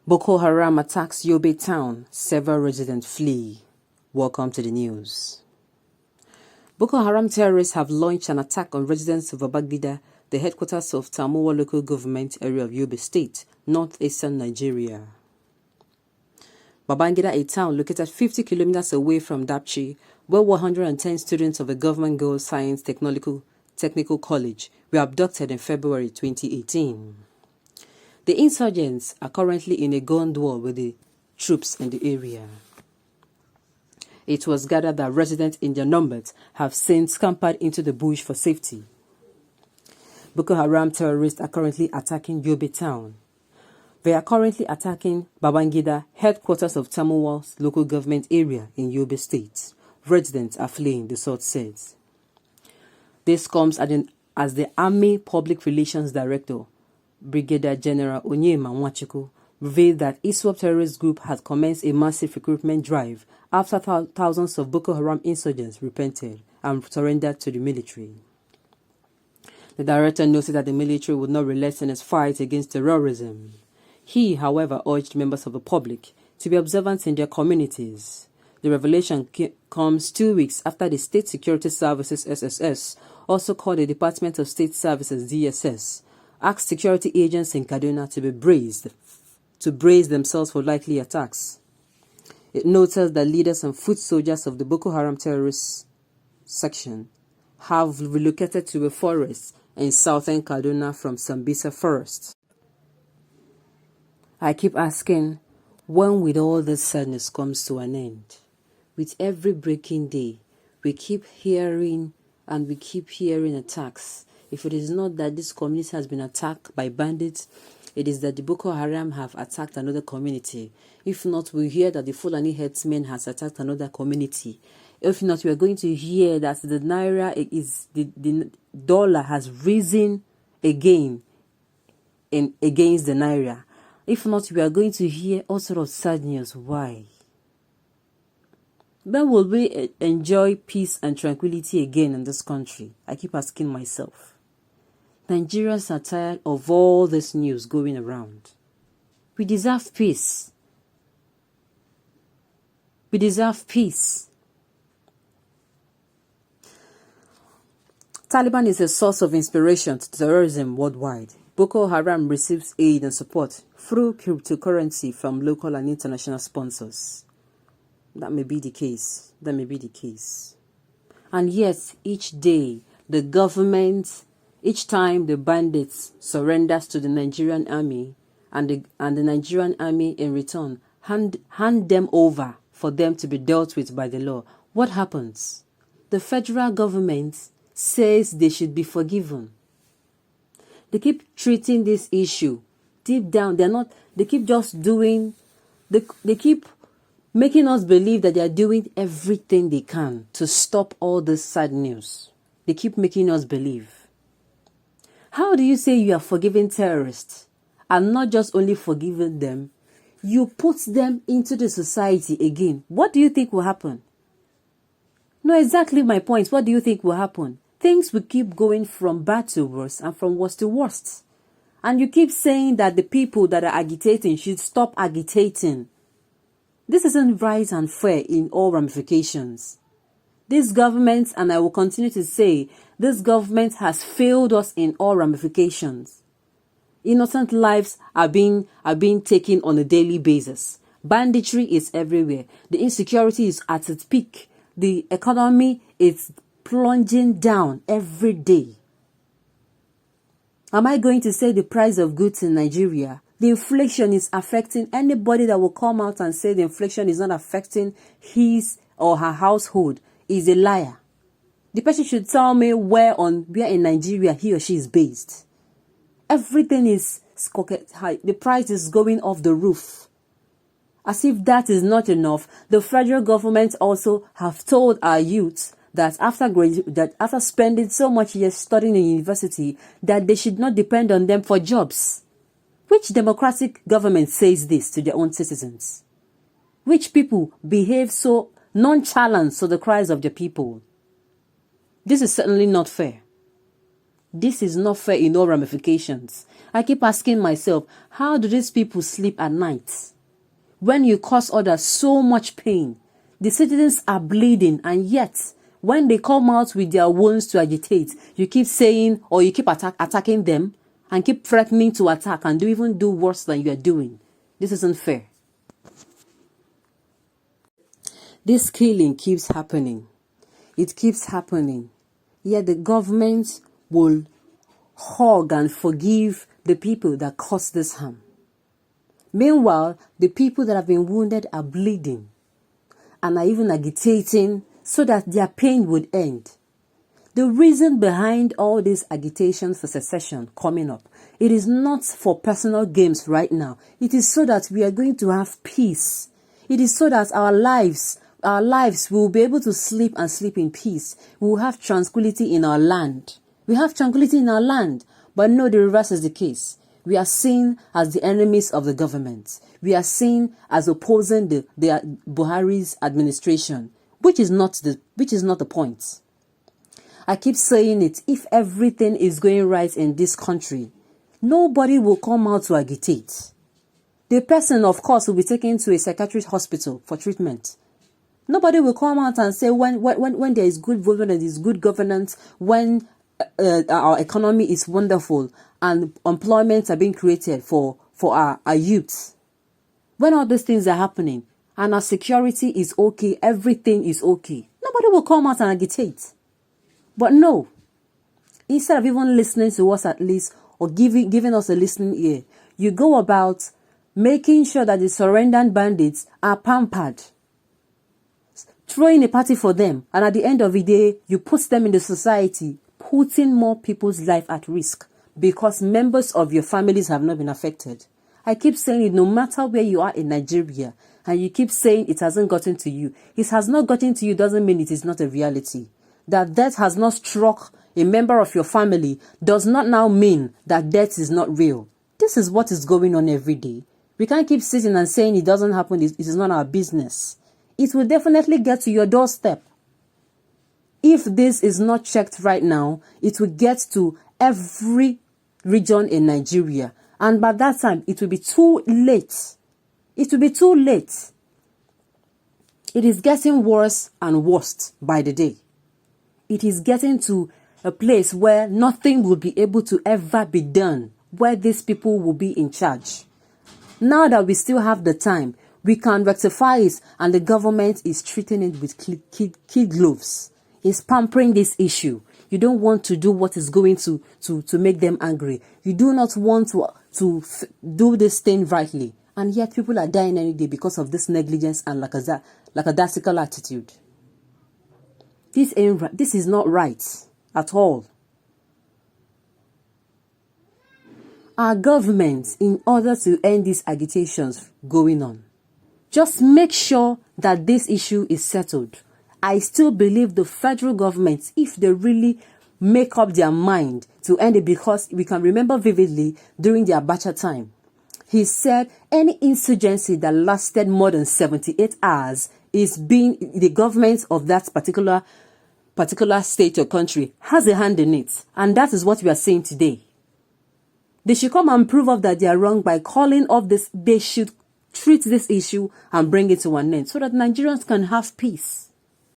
Boko Haram attacks Yobe town. Several residents flee. Welcome to the news. Boko Haram terrorists have launched an attack on residents of Babangida, the headquarters of Tamuwa local government area of Yobe State, northeastern Nigeria. Babangida, a town located 50 kilometers away from Dapchi, where 110 students of a government girls' science technical college were abducted in February 2018. The insurgents are currently in a gun war with the troops in the area. It was gathered that residents in their numbers have since scampered into the bush for safety. Boko Haram terrorists are currently attacking Yobe town. They are currently attacking Babangida, headquarters of Tamuwa's local government area in Yobe State. Residents are fleeing, the source says. This comes as the Army Public Relations Director, Brigadier General Onyema Nwachukwu, revealed that ISWAP terrorist group had commenced a massive recruitment drive after thousands of Boko Haram insurgents repented and surrendered to the military. The director noted that the military would not relent in its fight against terrorism. He, however, urged members of the public to be observant in their communities. The revelation comes 2 weeks after the State Security Services SSS, also called the Department of State Services DSS, asked security agents in Kaduna to brace themselves for likely attacks. It noted that leaders and foot soldiers of the Boko Haram terrorist section have relocated to a forest in southern Kaduna from Sambisa Forest. I keep asking, when will all this sadness comes to an end? With every breaking day, we keep hearing attacks. If it is not that this community has been attacked by bandits, it is that the Boko Haram have attacked another community. If not, we hear that the Fulani herdsmen has attacked another community. If not, we are going to hear that the naira the dollar has risen again against the naira. If not, we are going to hear all sorts of sad news. Why? When will we enjoy peace and tranquility again in this country? I keep asking myself. Nigerians are tired of all this news going around. We deserve peace. We deserve peace. Taliban is a source of inspiration to terrorism worldwide. Boko Haram receives aid and support through cryptocurrency from local and international sponsors. That may be the case. And yet, each time the bandits surrenders to the Nigerian army, and the Nigerian army in return hand them over for them to be dealt with by the law, what happens? The federal government says they should be forgiven. They keep treating this issue deep down. They keep making us believe that they are doing everything they can to stop all this sad news. They keep making us believe. How do you say you are forgiving terrorists and not just only forgiving them? You put them into the society again. What do you think will happen? No, exactly my point. What do you think will happen? Things will keep going from bad to worse and from worse to worst. And you keep saying that the people that are agitating should stop agitating. This isn't right and fair in all ramifications. This government, and I will continue to say, this government has failed us in all ramifications. Innocent lives are being taken on a daily basis. Banditry is everywhere. The insecurity is at its peak. The economy is plunging down every day. Am I going to say the price of goods in Nigeria? The inflation is affecting anybody that will come out and say the inflation is not affecting his or her household is a liar. The person should tell me where in Nigeria he or she is based. Everything is high. The price is going off the roof. As if that is not enough, the federal government also have told our youth that after spending so much years studying in university, that they should not depend on them for jobs. Which democratic government says this to their own citizens? Which people behave so nonchalant to the cries of the people? This is certainly not fair. This is not fair in all ramifications. I keep asking myself, how do these people sleep at night? When you cause others so much pain, the citizens are bleeding, and yet, when they come out with their wounds to agitate, you keep saying, or you keep attacking them, and keep threatening to attack, and even do worse than you are doing. This isn't fair. This killing keeps happening. It keeps happening. Yet the government will hug and forgive the people that caused this harm. Meanwhile, the people that have been wounded are bleeding and are even agitating so that their pain would end. The reason behind all this agitation for secession coming up, it is not for personal gains right now. It is so that we are going to have peace. It is so that our lives will be able to sleep and sleep in peace. We will have tranquility in our land. We have tranquility in our land. But no, the reverse is the case. We are seen as the enemies of the government. We are seen as opposing the Buhari's administration, which is not the point. I keep saying it, if everything is going right in this country, nobody will come out to agitate. The person, of course, will be taken to a psychiatric hospital for treatment. Nobody will come out and say when there is good governance, there is good governance, when our economy is wonderful and employment are being created for our youth. When all these things are happening and our security is okay, everything is okay, nobody will come out and agitate. But no, instead of even listening to us at least, or giving us a listening ear, you go about making sure that the surrendered bandits are pampered, throwing a party for them, and at the end of the day, you put them in the society, putting more people's life at risk because members of your families have not been affected. I keep saying it, no matter where you are in Nigeria, and you keep saying it hasn't gotten to you. It has not gotten to you doesn't mean it is not a reality. That death has not struck a member of your family does not now mean that death is not real. This is what is going on every day. We can't keep sitting and saying it doesn't happen, it is not our business. It will definitely get to your doorstep. If this is not checked right now, it will get to every region in Nigeria. And by that time, it will be too late. It will be too late. It is getting worse and worse by the day. It is getting to a place where nothing will be able to ever be done, where these people will be in charge. Now that we still have the time, we can rectify it, and the government is treating it with kid gloves. It's pampering this issue. You don't want to do what is going to make them angry. You do not want to do this thing rightly. And yet people are dying any day because of this negligence and lackadaisical attitude. This is not right at all. Our government, in order to end these agitations going on, just make sure that this issue is settled. I still believe the federal government, if they really make up their mind to end it, because we can remember vividly during the Abacha time, he said any insurgency that lasted more than 78 hours is being, the government of that particular state or country has a hand in it. And that is what we are saying today. They should come and prove up that they are wrong by calling off this. They should treat this issue and bring it to an end so that Nigerians can have peace.